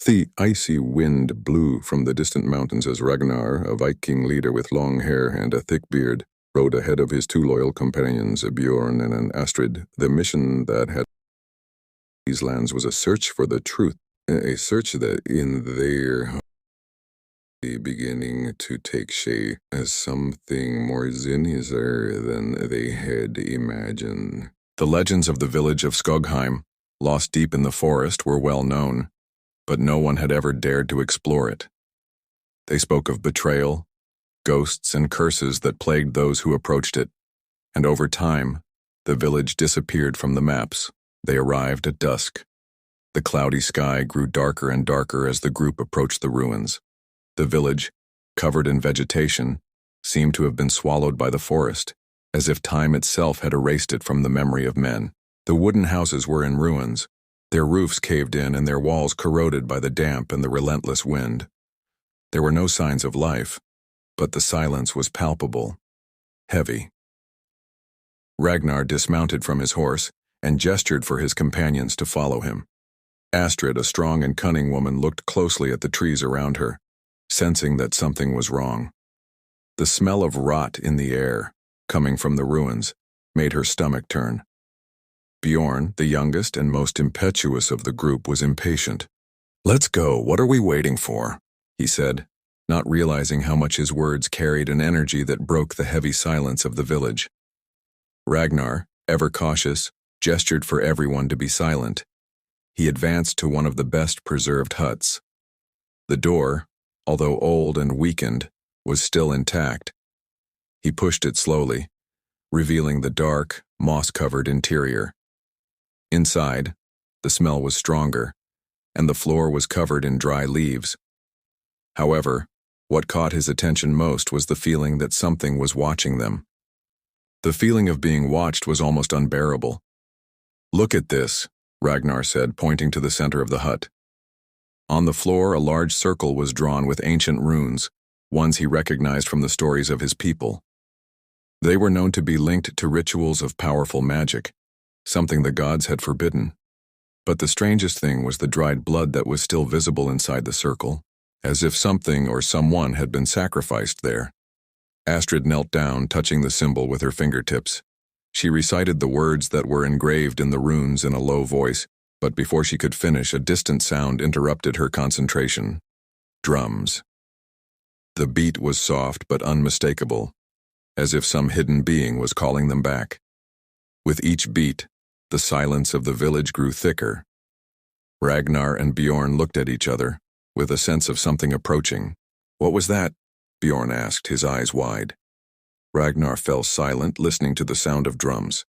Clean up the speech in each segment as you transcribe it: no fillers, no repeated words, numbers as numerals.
The icy wind blew from the distant mountains as Ragnar, a Viking leader with long hair and a thick beard, rode ahead of his two loyal companions, Bjorn and Astrid. The mission that had these lands was a search for the truth, a search that in their beginning to take shape as something more sinister than they had imagined. The legends of the village of Skogheim, lost deep in the forest, were well known, but no one had ever dared to explore it. They spoke of betrayal, ghosts, and curses that plagued those who approached it, and over time, the village disappeared from the maps. They arrived at dusk. The cloudy sky grew darker and darker as the group approached the ruins. The village, covered in vegetation, seemed to have been swallowed by the forest, as if time itself had erased it from the memory of men. The wooden houses were in ruins, their roofs caved in and their walls corroded by the damp and the relentless wind. There were no signs of life, but the silence was palpable, heavy. Ragnar dismounted from his horse and gestured for his companions to follow him. Astrid, a strong and cunning woman, looked closely at the trees around her, sensing that something was wrong. The smell of rot in the air, coming from the ruins, made her stomach turn. Bjorn, the youngest and most impetuous of the group, was impatient. "Let's go, what are we waiting for?" he said, not realizing how much his words carried an energy that broke the heavy silence of the village. Ragnar, ever cautious, gestured for everyone to be silent. He advanced to one of the best preserved huts. The door, although old and weakened, was still intact. He pushed it slowly, revealing the dark, moss-covered interior. Inside, the smell was stronger, and the floor was covered in dry leaves. However, what caught his attention most was the feeling that something was watching them. The feeling of being watched was almost unbearable. "Look at this," Ragnar said, pointing to the center of the hut. On the floor, a large circle was drawn with ancient runes, ones he recognized from the stories of his people. They were known to be linked to rituals of powerful magic, something the gods had forbidden. But the strangest thing was the dried blood that was still visible inside the circle, as if something or someone had been sacrificed there. Astrid knelt down, touching the symbol with her fingertips. She recited the words that were engraved in the runes in a low voice, but before she could finish, a distant sound interrupted her concentration. Drums. The beat was soft but unmistakable, as if some hidden being was calling them back. With each beat, the silence of the village grew thicker. Ragnar and Bjorn looked at each other, with a sense of something approaching. "What was that?" Bjorn asked, his eyes wide. Ragnar fell silent, listening to the sound of drums.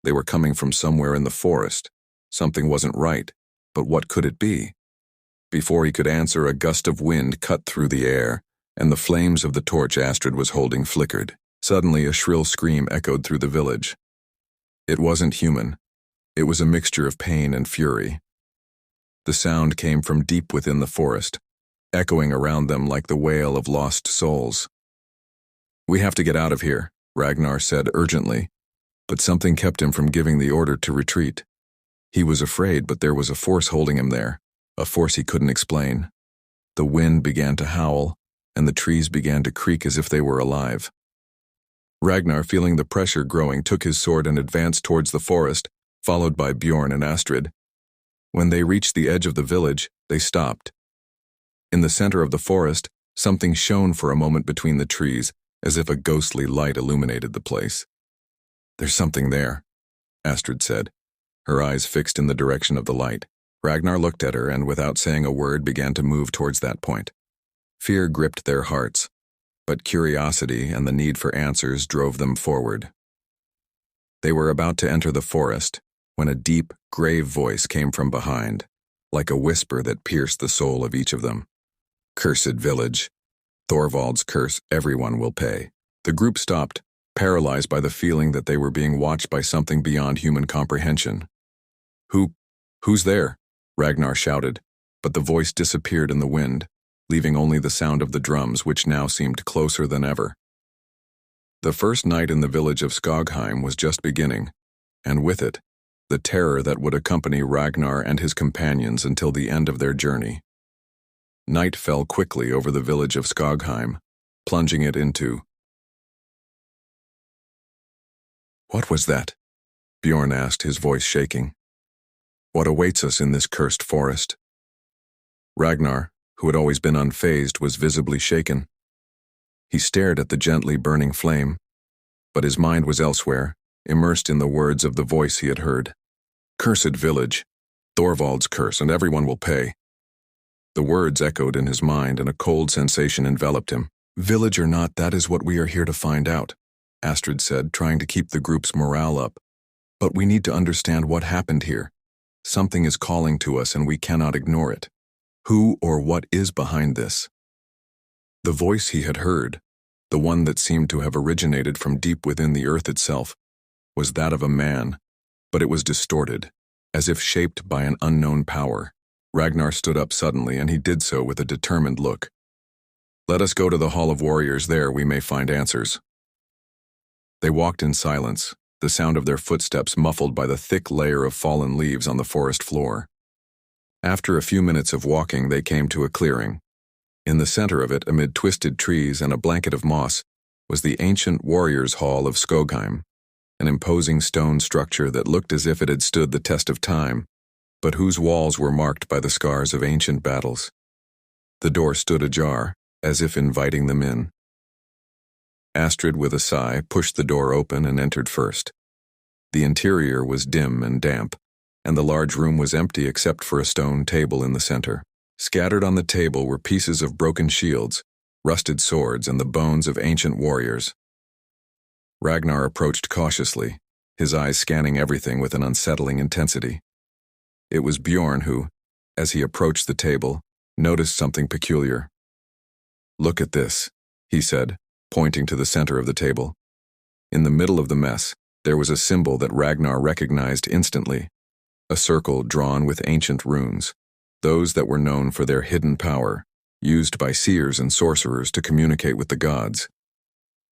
They were coming from somewhere in the forest. Something wasn't right, but what could it be? Before he could answer, a gust of wind cut through the air, and the flames of the torch Astrid was holding flickered. Suddenly, a shrill scream echoed through the village. It wasn't human. It was a mixture of pain and fury. The sound came from deep within the forest, echoing around them like the wail of lost souls. "We have to get out of here," Ragnar said urgently, but something kept him from giving the order to retreat. He was afraid, but there was a force holding him there, a force he couldn't explain. The wind began to howl, and the trees began to creak as if they were alive. Ragnar, feeling the pressure growing, took his sword and advanced towards the forest, followed by Bjorn and Astrid. When they reached the edge of the village, they stopped. In the center of the forest, something shone for a moment between the trees, as if a ghostly light illuminated the place. "There's something there," Astrid said, her eyes fixed in the direction of the light. Ragnar looked at her and, without saying a word, began to move towards that point. Fear gripped their hearts, but curiosity and the need for answers drove them forward. They were about to enter the forest when a deep, grave voice came from behind, like a whisper that pierced the soul of each of them. "Cursed village. Thorvald's curse, everyone will pay." The group stopped, paralyzed by the feeling that they were being watched by something beyond human comprehension. Who's there?" Ragnar shouted, but the voice disappeared in the wind, leaving only the sound of the drums, which now seemed closer than ever. The first night in the village of Skogheim was just beginning, and with it, the terror that would accompany Ragnar and his companions until the end of their journey. Night fell quickly over the village of Skogheim, plunging it into... "What was that?" Bjorn asked, his voice shaking. "What awaits us in this cursed forest?" Ragnar, who had always been unfazed, was visibly shaken. He stared at the gently burning flame, but his mind was elsewhere, immersed in the words of the voice he had heard. "Cursed village, Thorvald's curse, and everyone will pay." The words echoed in his mind, and a cold sensation enveloped him. "Village or not, that is what we are here to find out," Astrid said, trying to keep the group's morale up. "But we need to understand what happened here. Something is calling to us, and we cannot ignore it. Who or what is behind this?" The voice he had heard, the one that seemed to have originated from deep within the earth itself, was that of a man, but it was distorted, as if shaped by an unknown power. Ragnar stood up suddenly, and he did so with a determined look. "Let us go to the Hall of Warriors. There we may find answers." They walked in silence, the sound of their footsteps muffled by the thick layer of fallen leaves on the forest floor. After a few minutes of walking, they came to a clearing. In the center of it, amid twisted trees and a blanket of moss, was the ancient Warriors' Hall of Skogheim, an imposing stone structure that looked as if it had stood the test of time, but whose walls were marked by the scars of ancient battles. The door stood ajar, as if inviting them in. Astrid, with a sigh, pushed the door open and entered first. The interior was dim and damp, and the large room was empty except for a stone table in the center. Scattered on the table were pieces of broken shields, rusted swords, and the bones of ancient warriors. Ragnar approached cautiously, his eyes scanning everything with an unsettling intensity. It was Bjorn who, as he approached the table, noticed something peculiar. "Look at this," he said, pointing to the center of the table. In the middle of the mess, there was a symbol that Ragnar recognized instantly, a circle drawn with ancient runes, those that were known for their hidden power, used by seers and sorcerers to communicate with the gods.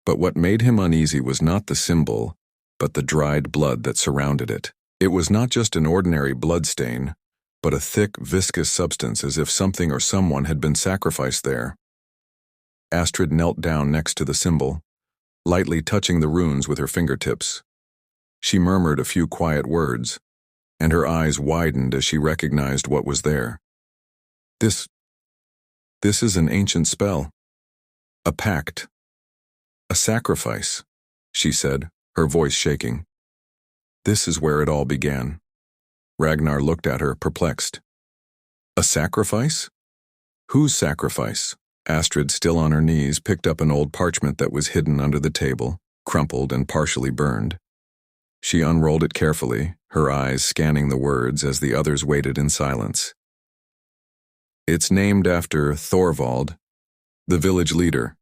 But what made him uneasy was not the symbol, but the dried blood that surrounded it. It was not just an ordinary blood stain, but a thick, viscous substance, as if something or someone had been sacrificed there. Astrid knelt down next to the symbol, lightly touching the runes with her fingertips. She murmured a few quiet words, and her eyes widened as she recognized what was there. This is an ancient spell. A pact. A sacrifice," she said, her voice shaking. "This is where it all began." Ragnar looked at her, perplexed. "A sacrifice? Whose sacrifice?" Astrid, still on her knees, picked up an old parchment that was hidden under the table, crumpled and partially burned. She unrolled it carefully, her eyes scanning the words as the others waited in silence. "It's named after Thorvald, the village leader.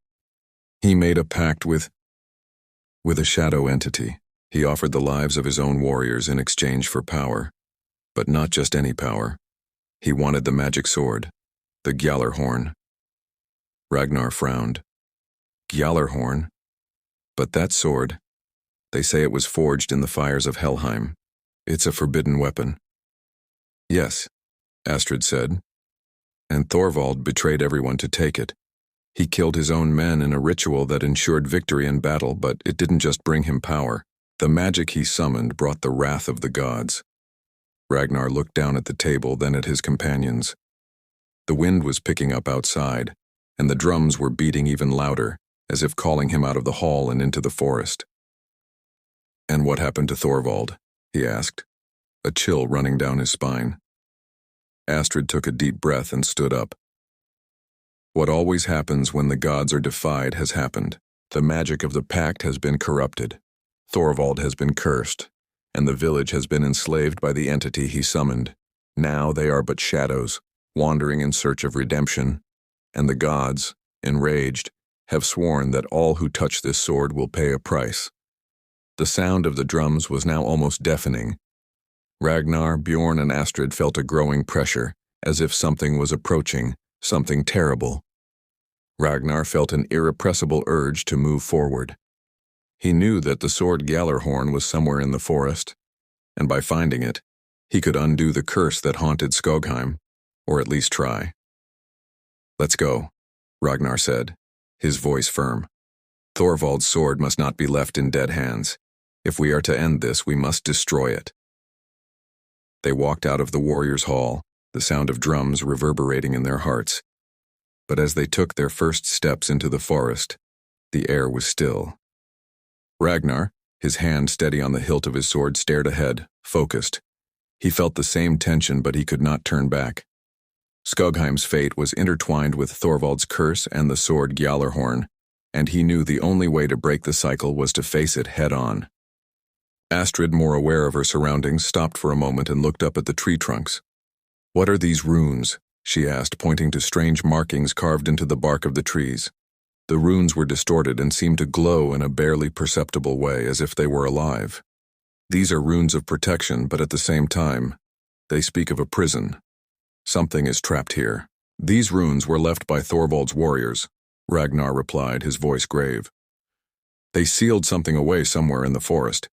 He made a pact with a shadow entity. He offered the lives of his own warriors in exchange for power. But not just any power. He wanted the magic sword, the Gjallarhorn." Ragnar frowned. "Gjallarhorn? But that sword, they say it was forged in the fires of Helheim. It's a forbidden weapon." "Yes," Astrid said. "And Thorvald betrayed everyone to take it. He killed his own men in a ritual that ensured victory in battle, but it didn't just bring him power. The magic he summoned brought the wrath of the gods." Ragnar looked down at the table, then at his companions. The wind was picking up outside, and the drums were beating even louder, as if calling him out of the hall and into the forest. "And what happened to Thorvald?" he asked, a chill running down his spine. Astrid took a deep breath and stood up. "What always happens when the gods are defied has happened. The magic of the pact has been corrupted. Thorvald has been cursed, and the village has been enslaved by the entity he summoned. Now they are but shadows, wandering in search of redemption, and the gods, enraged, have sworn that all who touch this sword will pay a price." The sound of the drums was now almost deafening. Ragnar, Bjorn, and Astrid felt a growing pressure, as if something was approaching, something terrible. Ragnar felt an irrepressible urge to move forward. He knew that the sword Gjallarhorn was somewhere in the forest, and by finding it, he could undo the curse that haunted Skogheim, or at least try. Let's go, Ragnar said, his voice firm. Thorvald's sword must not be left in dead hands. If we are to end this, we must destroy it. They walked out of the warriors' hall, the sound of drums reverberating in their hearts. But as they took their first steps into the forest, the air was still. Ragnar, his hand steady on the hilt of his sword, stared ahead, focused. He felt the same tension, but he could not turn back. Skogheim's fate was intertwined with Thorvald's curse and the sword Gjallarhorn, and he knew the only way to break the cycle was to face it head-on. Astrid, more aware of her surroundings, stopped for a moment and looked up at the tree trunks. "What are these runes?" she asked, pointing to strange markings carved into the bark of the trees. The runes were distorted and seemed to glow in a barely perceptible way, as if they were alive. "These are runes of protection, but at the same time, they speak of a prison. Something is trapped here." "These runes were left by Thorvald's warriors," Ragnar replied, his voice grave. "They sealed something away somewhere in the forest.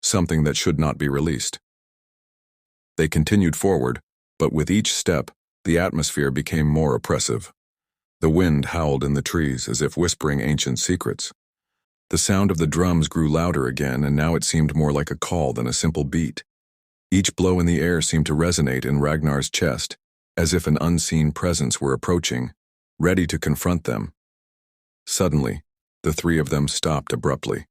Something that should not be released." They continued forward, but with each step, the atmosphere became more oppressive. The wind howled in the trees as if whispering ancient secrets. The sound of the drums grew louder again, and now it seemed more like a call than a simple beat. Each blow in the air seemed to resonate in Ragnar's chest, as if an unseen presence were approaching, ready to confront them. Suddenly, the three of them stopped abruptly.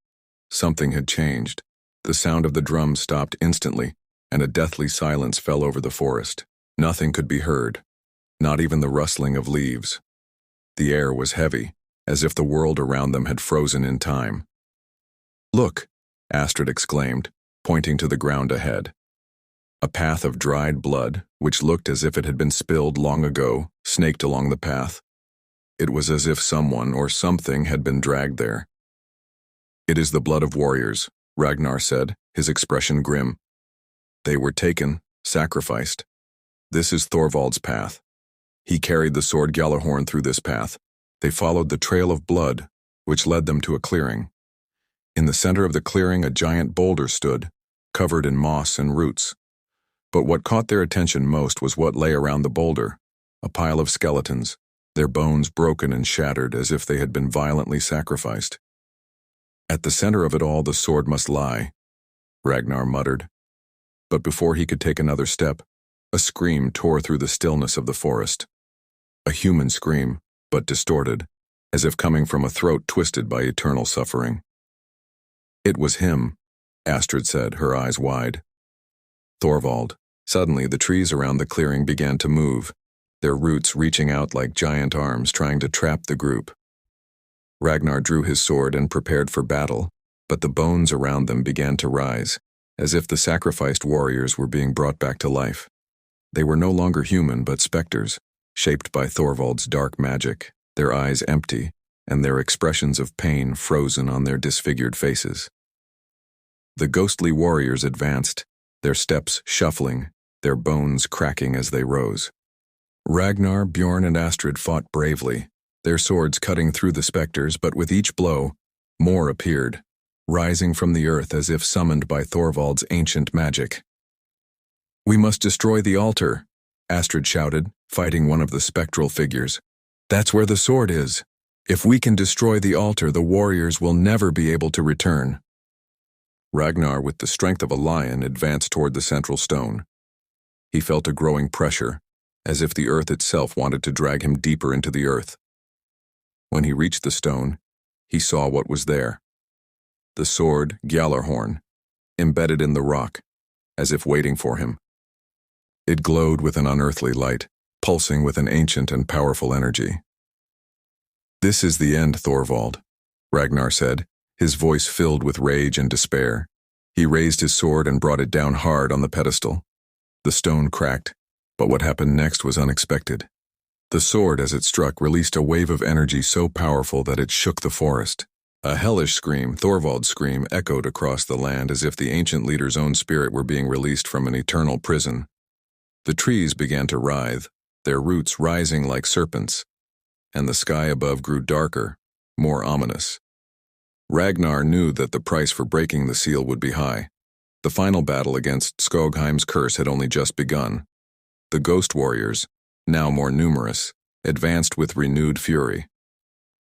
Something had changed. The sound of the drums stopped instantly, and a deathly silence fell over the forest. Nothing could be heard, not even the rustling of leaves. The air was heavy, as if the world around them had frozen in time. "Look," Astrid exclaimed, pointing to the ground ahead. A path of dried blood, which looked as if it had been spilled long ago, snaked along the path. It was as if someone or something had been dragged there. "It is the blood of warriors," Ragnar said, his expression grim. "They were taken, sacrificed. This is Thorvald's path. He carried the sword Gjallarhorn through this path. They followed the trail of blood, which led them to a clearing. In the center of the clearing, a giant boulder stood, covered in moss and roots. But what caught their attention most was what lay around the boulder, a pile of skeletons, their bones broken and shattered as if they had been violently sacrificed. At the center of it all, the sword must lie, Ragnar muttered. But before he could take another step, a scream tore through the stillness of the forest. A human scream, but distorted, as if coming from a throat twisted by eternal suffering. "It was him," Astrid said, her eyes wide. "Thorvald." Suddenly, the trees around the clearing began to move, their roots reaching out like giant arms trying to trap the group. Ragnar drew his sword and prepared for battle, but the bones around them began to rise, as if the sacrificed warriors were being brought back to life. They were no longer human, but specters, shaped by Thorvald's dark magic, their eyes empty, and their expressions of pain frozen on their disfigured faces. The ghostly warriors advanced, their steps shuffling, their bones cracking as they rose. Ragnar, Bjorn, and Astrid fought bravely, their swords cutting through the specters, but with each blow, more appeared, rising from the earth as if summoned by Thorvald's ancient magic. "We must destroy the altar," Astrid shouted, fighting one of the spectral figures. "That's where the sword is. If we can destroy the altar, the warriors will never be able to return." Ragnar, with the strength of a lion, advanced toward the central stone. He felt a growing pressure, as if the earth itself wanted to drag him deeper into the earth. When he reached the stone, he saw what was there. The sword Gjallarhorn, embedded in the rock, as if waiting for him. It glowed with an unearthly light, pulsing with an ancient and powerful energy. "This is the end, Thorvald," Ragnar said, his voice filled with rage and despair. He raised his sword and brought it down hard on the pedestal. The stone cracked, but what happened next was unexpected. The sword, as it struck, released a wave of energy so powerful that it shook the forest. A hellish scream, Thorvald's scream, echoed across the land as if the ancient leader's own spirit were being released from an eternal prison. The trees began to writhe, their roots rising like serpents, and the sky above grew darker, more ominous. Ragnar knew that the price for breaking the seal would be high. The final battle against Skogheim's curse had only just begun. The ghost warriors, now more numerous, advanced with renewed fury.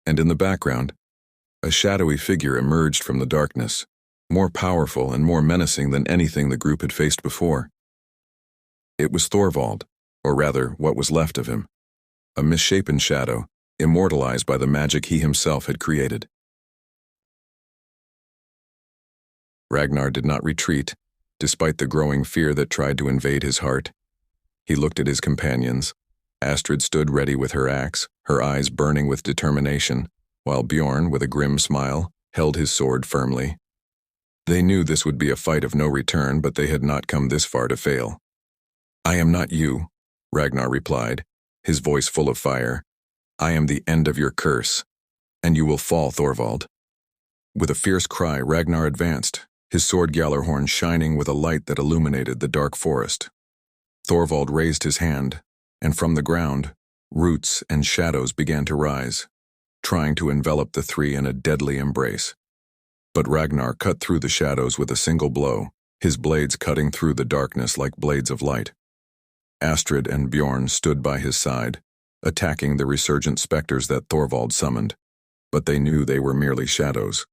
And in the background, a shadowy figure emerged from the darkness, more powerful and more menacing than anything the group had faced before. It was Thorvald, or rather, what was left of him, a misshapen shadow, immortalized by the magic he himself had created. Ragnar did not retreat, despite the growing fear that tried to invade his heart. He looked at his companions. Astrid stood ready with her axe, her eyes burning with determination, while Bjorn, with a grim smile, held his sword firmly. They knew this would be a fight of no return, but they had not come this far to fail. "I am not you," Ragnar replied, his voice full of fire. "I am the end of your curse, and you will fall, Thorvald." With a fierce cry, Ragnar advanced, his sword Gjallarhorn shining with a light that illuminated the dark forest. Thorvald raised his hand, and from the ground, roots and shadows began to rise, trying to envelop the three in a deadly embrace. But Ragnar cut through the shadows with a single blow, his blades cutting through the darkness like blades of light. Astrid and Bjorn stood by his side, attacking the resurgent specters that Thorvald summoned, but they knew they were merely shadows.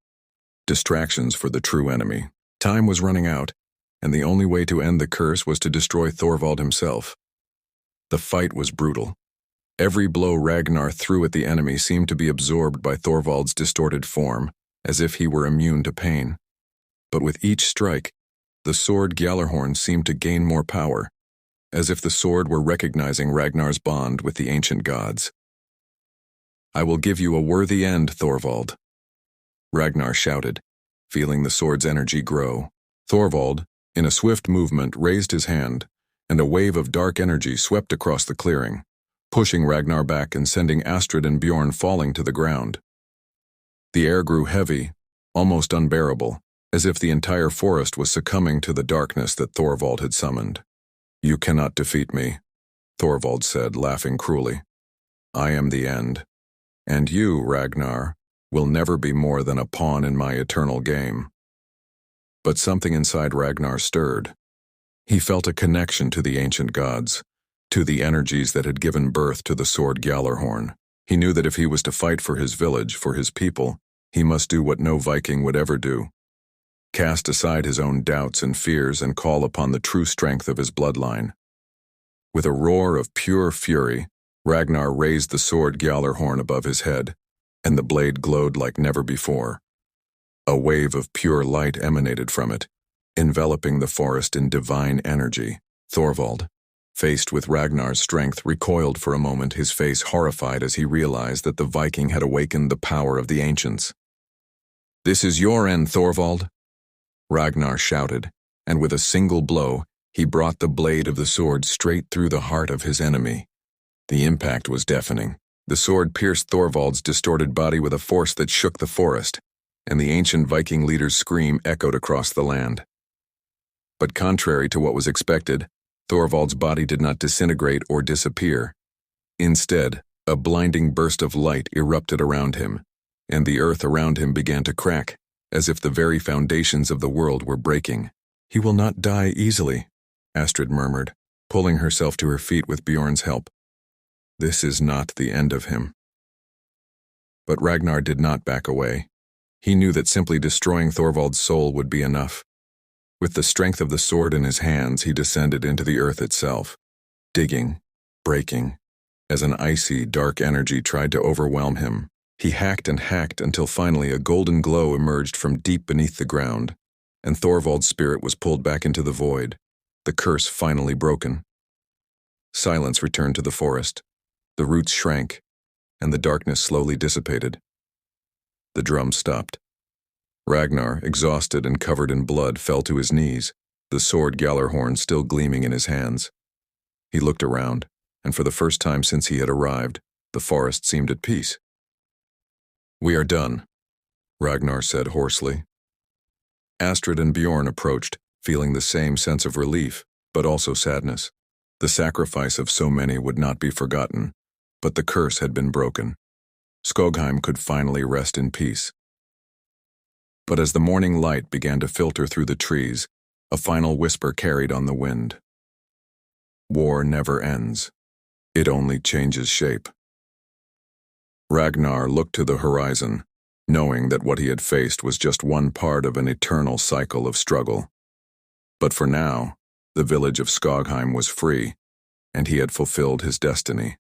Distractions for the true enemy. Time was running out, and the only way to end the curse was to destroy Thorvald himself. The fight was brutal. Every blow Ragnar threw at the enemy seemed to be absorbed by Thorvald's distorted form, as if he were immune to pain. But with each strike, the sword Gjallarhorn seemed to gain more power, as if the sword were recognizing Ragnar's bond with the ancient gods. "I will give you a worthy end, Thorvald," Ragnar shouted, feeling the sword's energy grow. Thorvald, in a swift movement, raised his hand, and a wave of dark energy swept across the clearing, pushing Ragnar back and sending Astrid and Bjorn falling to the ground. The air grew heavy, almost unbearable, as if the entire forest was succumbing to the darkness that Thorvald had summoned. "You cannot defeat me," Thorvald said, laughing cruelly. "I am the end, and you, Ragnar, will never be more than a pawn in my eternal game." But something inside Ragnar stirred. He felt a connection to the ancient gods, to the energies that had given birth to the sword Gjallarhorn. He knew that if he was to fight for his village, for his people, he must do what no Viking would ever do: cast aside his own doubts and fears and call upon the true strength of his bloodline. With a roar of pure fury, Ragnar raised the sword Gjallarhorn above his head, and the blade glowed like never before. A wave of pure light emanated from it, enveloping the forest in divine energy. Thorvald, faced with Ragnar's strength, recoiled for a moment, his face horrified as he realized that the Viking had awakened the power of the ancients. "This is your end, Thorvald," Ragnar shouted, and with a single blow, he brought the blade of the sword straight through the heart of his enemy. The impact was deafening. The sword pierced Thorvald's distorted body with a force that shook the forest, and the ancient Viking leader's scream echoed across the land. But contrary to what was expected, Thorvald's body did not disintegrate or disappear. Instead, a blinding burst of light erupted around him, and the earth around him began to crack, as if the very foundations of the world were breaking. "He will not die easily," Astrid murmured, pulling herself to her feet with Bjorn's help. "This is not the end of him." But Ragnar did not back away. He knew that simply destroying Thorvald's soul would be enough. With the strength of the sword in his hands, he descended into the earth itself, digging, breaking, as an icy, dark energy tried to overwhelm him. He hacked and hacked until finally a golden glow emerged from deep beneath the ground, and Thorvald's spirit was pulled back into the void, the curse finally broken. Silence returned to the forest. The roots shrank, and the darkness slowly dissipated. The drum stopped. Ragnar, exhausted and covered in blood, fell to his knees, the sword Gjallarhorn still gleaming in his hands. He looked around, and for the first time since he had arrived, the forest seemed at peace. "We are done," Ragnar said hoarsely. Astrid and Bjorn approached, feeling the same sense of relief, but also sadness. The sacrifice of so many would not be forgotten, but the curse had been broken. Skogheim could finally rest in peace. But as the morning light began to filter through the trees, a final whisper carried on the wind. "War never ends. It only changes shape." Ragnar looked to the horizon, knowing that what he had faced was just one part of an eternal cycle of struggle. But for now, the village of Skogheim was free, and he had fulfilled his destiny.